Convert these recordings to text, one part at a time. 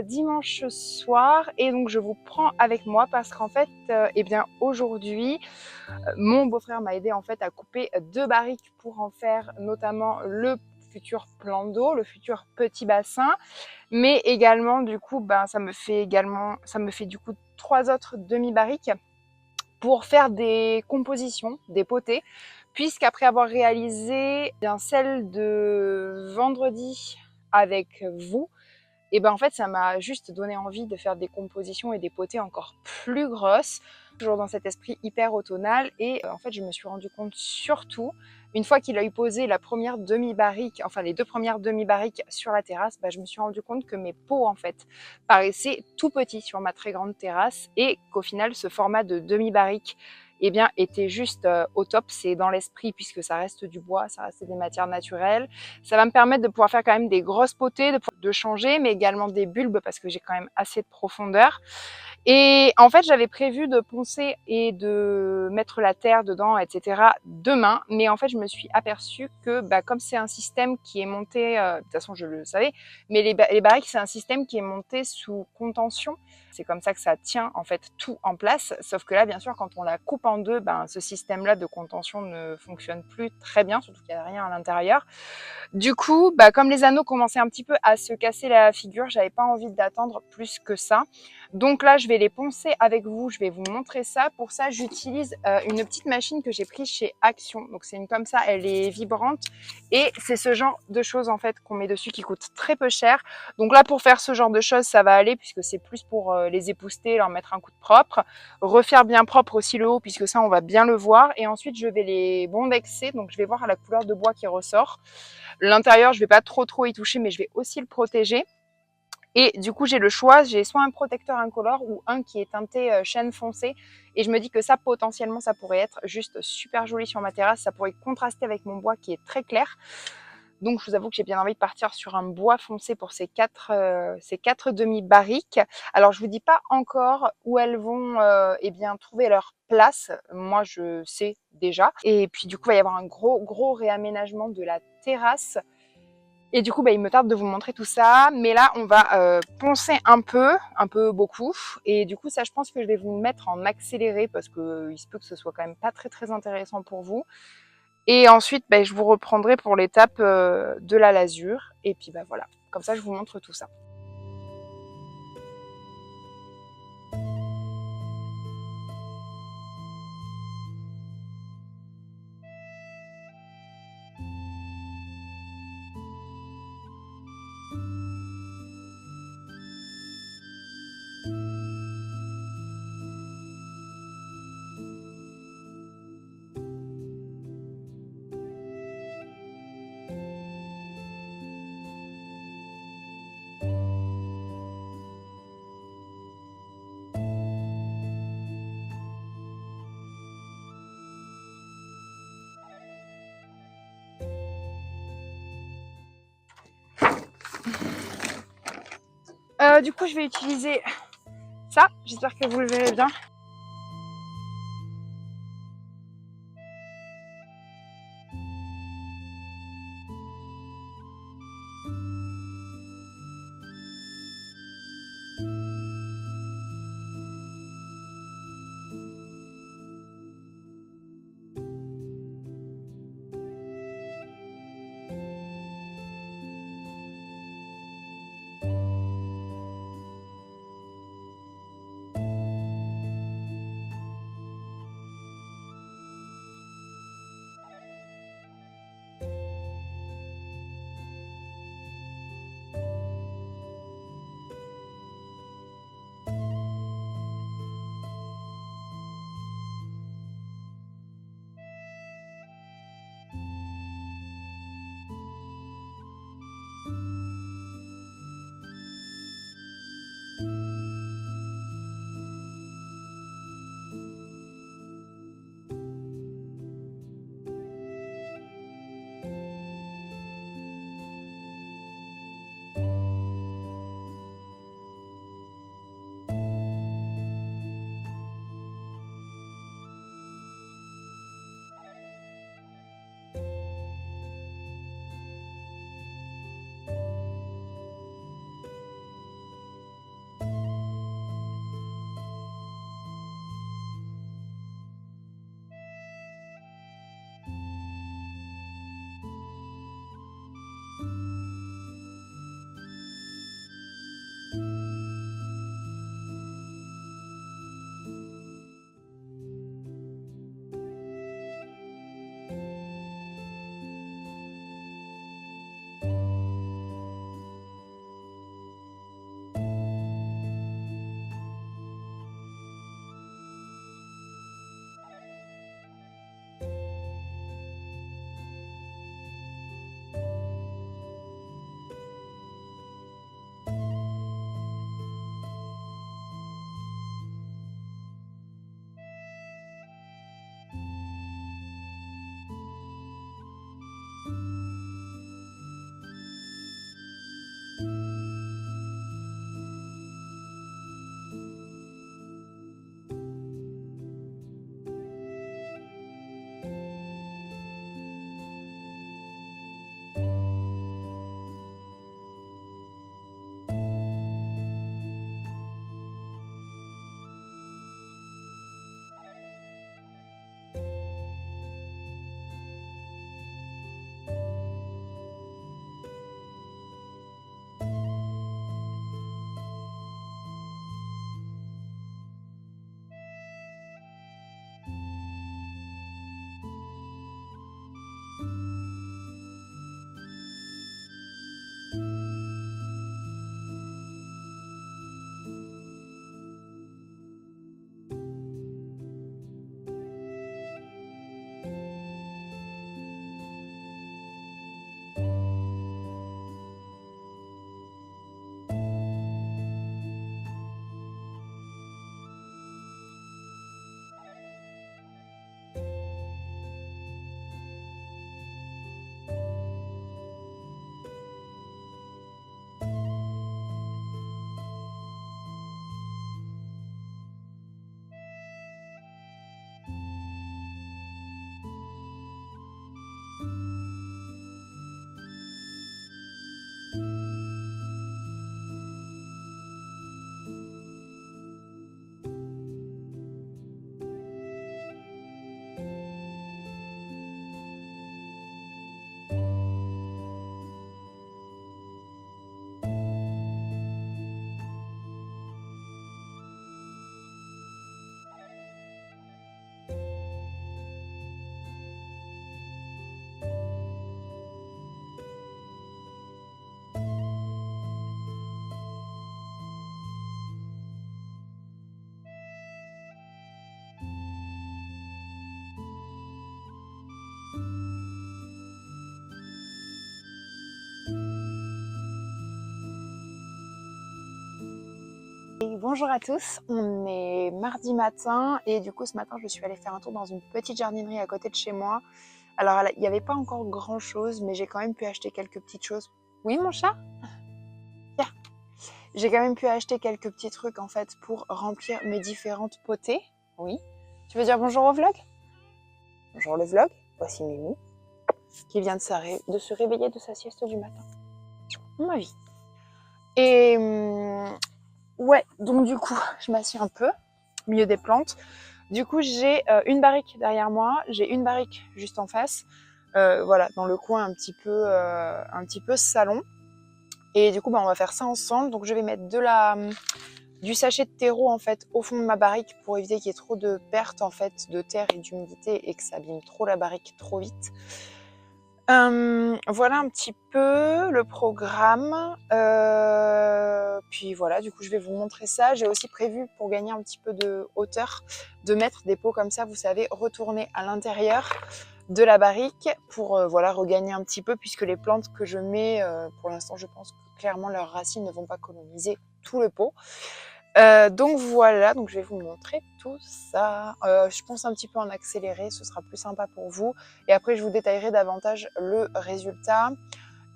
dimanche soir et donc je vous prends avec moi parce qu'en fait, eh bien aujourd'hui, mon beau-frère m'a aidé en fait à couper 2 barriques pour en faire notamment le futur plan d'eau, le futur petit bassin, mais également du coup, ben, ça me fait du coup 3 autres demi-barriques pour faire des compositions, des potées, puisqu'après avoir réalisé bien celle de vendredi avec vous, et ben en fait ça m'a juste donné envie de faire des compositions et des potées encore plus grosses, toujours dans cet esprit hyper automnal. Et en fait je me suis rendu compte surtout une fois qu'il a eu posé la première demi-barrique, enfin les 2 premières demi-barriques sur la terrasse, je me suis rendu compte que mes pots en fait paraissaient tout petits sur ma très grande terrasse et qu'au final ce format de demi-barrique eh bien, était juste au top. C'est dans l'esprit puisque ça reste du bois, ça reste des matières naturelles. Ça va me permettre de pouvoir faire quand même des grosses potées, de changer, mais également des bulbes parce que j'ai quand même assez de profondeur. Et en fait, j'avais prévu de poncer et de mettre la terre dedans, etc. demain. Mais en fait, je me suis aperçue que comme c'est un système qui est monté, de toute façon, je le savais, mais les barriques, c'est un système qui est monté sous contention. C'est comme ça que ça tient en fait tout en place. Sauf que là, bien sûr, quand on la coupe en deux, ce système-là de contention ne fonctionne plus très bien, surtout qu'il n'y a rien à l'intérieur. Du coup, comme les anneaux commençaient un petit peu à se casser la figure, j'avais pas envie d'attendre plus que ça. Donc là, je vais les poncer avec vous, je vais vous montrer ça. Pour ça, j'utilise une petite machine que j'ai prise chez Action. Donc c'est une comme ça, elle est vibrante et c'est ce genre de choses en fait qu'on met dessus qui coûte très peu cher. Donc là, pour faire ce genre de choses, ça va aller puisque c'est plus pour les épousseter, leur mettre un coup de propre, refaire bien propre aussi le haut puisque ça, on va bien le voir. Et ensuite, je vais les bondexer, donc je vais voir la couleur de bois qui ressort. L'intérieur, je vais pas trop y toucher, mais je vais aussi le protéger. Et du coup, j'ai le choix, j'ai soit un protecteur incolore ou un qui est teinté chêne foncé. Et je me dis que ça, potentiellement, ça pourrait être juste super joli sur ma terrasse. Ça pourrait contraster avec mon bois qui est très clair. Donc, je vous avoue que j'ai bien envie de partir sur un bois foncé pour ces quatre demi-barriques. Alors, je vous dis pas encore où elles vont eh bien, trouver leur place. Moi, je sais déjà. Et puis, du coup, il va y avoir un gros réaménagement de la terrasse. Et du coup, il me tarde de vous montrer tout ça. Mais là, on va poncer un peu beaucoup. Et du coup, ça, je pense que je vais vous mettre en accéléré parce que il se peut que ce soit quand même pas très intéressant pour vous. Et ensuite, je vous reprendrai pour l'étape de la lasure. Et puis, voilà. Comme ça, je vous montre tout ça. Du coup, je vais utiliser ça. J'espère que vous le verrez bien. Et bonjour à tous, on est mardi matin et du coup ce matin je suis allée faire un tour dans une petite jardinerie à côté de chez moi. Alors il n'y avait pas encore grand chose mais j'ai quand même pu acheter quelques petites choses. Oui mon chat? Tiens. J'ai quand même pu acheter quelques petits trucs en fait pour remplir mes différentes potées. Oui. Tu veux dire bonjour au vlog? Bonjour le vlog, voici Mimou qui vient de se réveiller de sa sieste du matin. Ma vie. Et ouais, donc du coup, je m'assieds un peu au milieu des plantes. Du coup, j'ai une barrique derrière moi, j'ai une barrique juste en face, voilà, dans le coin un petit peu salon. Et du coup, bah, on va faire ça ensemble. Donc, je vais mettre du sachet de terreau en fait au fond de ma barrique pour éviter qu'il y ait trop de pertes en fait de terre et d'humidité et que ça abîme trop la barrique trop vite. Voilà un petit peu le programme. Puis voilà, du coup, je vais vous montrer ça. J'ai aussi prévu, pour gagner un petit peu de hauteur, de mettre des pots comme ça, vous savez, retournés à l'intérieur de la barrique pour voilà, regagner un petit peu, puisque les plantes que je mets, pour l'instant, je pense que clairement, leurs racines ne vont pas coloniser tout le pot. Donc voilà, donc je vais vous montrer tout ça. Je pense un petit peu en accéléré, ce sera plus sympa pour vous. Et après, je vous détaillerai davantage le résultat.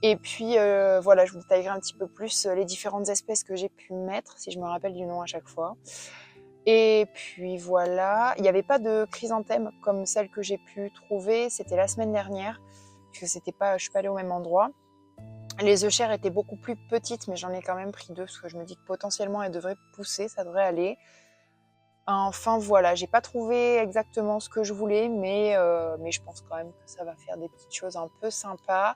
Et puis voilà, je vous détaillerai un petit peu plus les différentes espèces que j'ai pu mettre, si je me rappelle du nom à chaque fois. Et puis voilà, il n'y avait pas de chrysanthème comme celle que j'ai pu trouver, c'était la semaine dernière, puisque je ne suis pas allée au même endroit. Les œchères étaient beaucoup plus petites, mais j'en ai quand même pris 2 parce que je me dis que potentiellement elles devraient pousser, ça devrait aller. Enfin voilà, j'ai pas trouvé exactement ce que je voulais, mais je pense quand même que ça va faire des petites choses un peu sympas.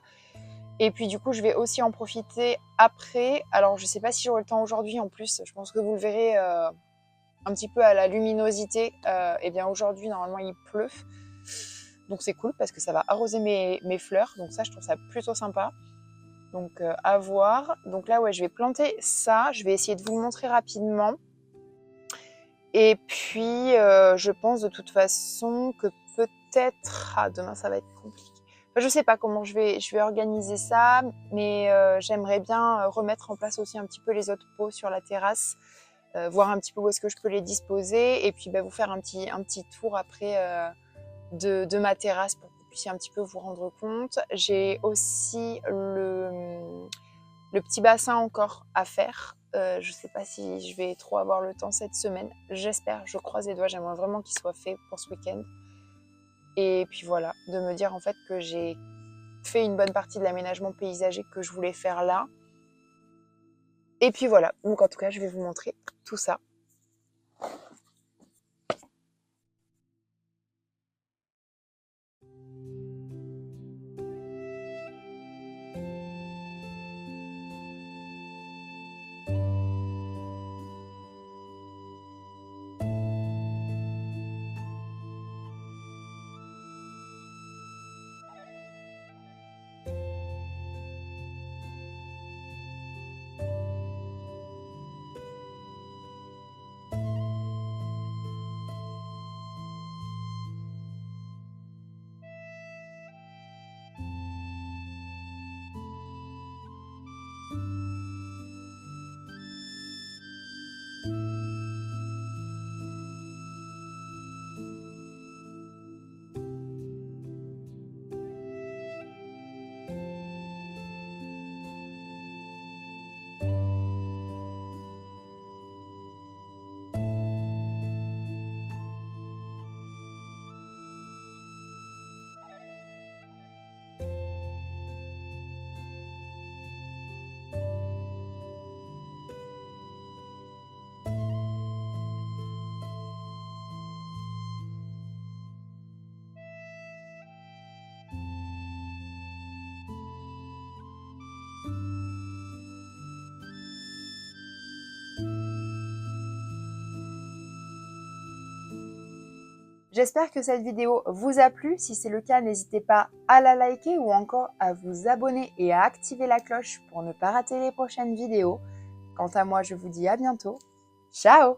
Et puis du coup, je vais aussi en profiter après. Alors je sais pas si j'aurai le temps aujourd'hui en plus, je pense que vous le verrez un petit peu à la luminosité. Et bien aujourd'hui, normalement, il pleut. Donc c'est cool parce que ça va arroser mes fleurs. Donc ça, je trouve ça plutôt sympa. Donc à voir. Donc là, ouais, je vais planter ça. Je vais essayer de vous le montrer rapidement. Et puis, je pense de toute façon que peut-être... Ah, demain, ça va être compliqué. Enfin, je sais pas comment je vais organiser ça, mais j'aimerais bien remettre en place aussi un petit peu les autres pots sur la terrasse, voir un petit peu où est-ce que je peux les disposer, et puis vous faire un petit tour après de ma terrasse pour que vous puissiez un petit peu vous rendre compte. J'ai aussi le petit bassin encore à faire. Je ne sais pas si je vais trop avoir le temps cette semaine. J'espère, je croise les doigts. J'aimerais vraiment qu'il soit fait pour ce week-end. Et puis voilà, de me dire en fait que j'ai fait une bonne partie de l'aménagement paysager que je voulais faire là. Et puis voilà, donc en tout cas, je vais vous montrer tout ça. J'espère que cette vidéo vous a plu. Si c'est le cas, n'hésitez pas à la liker ou encore à vous abonner et à activer la cloche pour ne pas rater les prochaines vidéos. Quant à moi, je vous dis à bientôt. Ciao!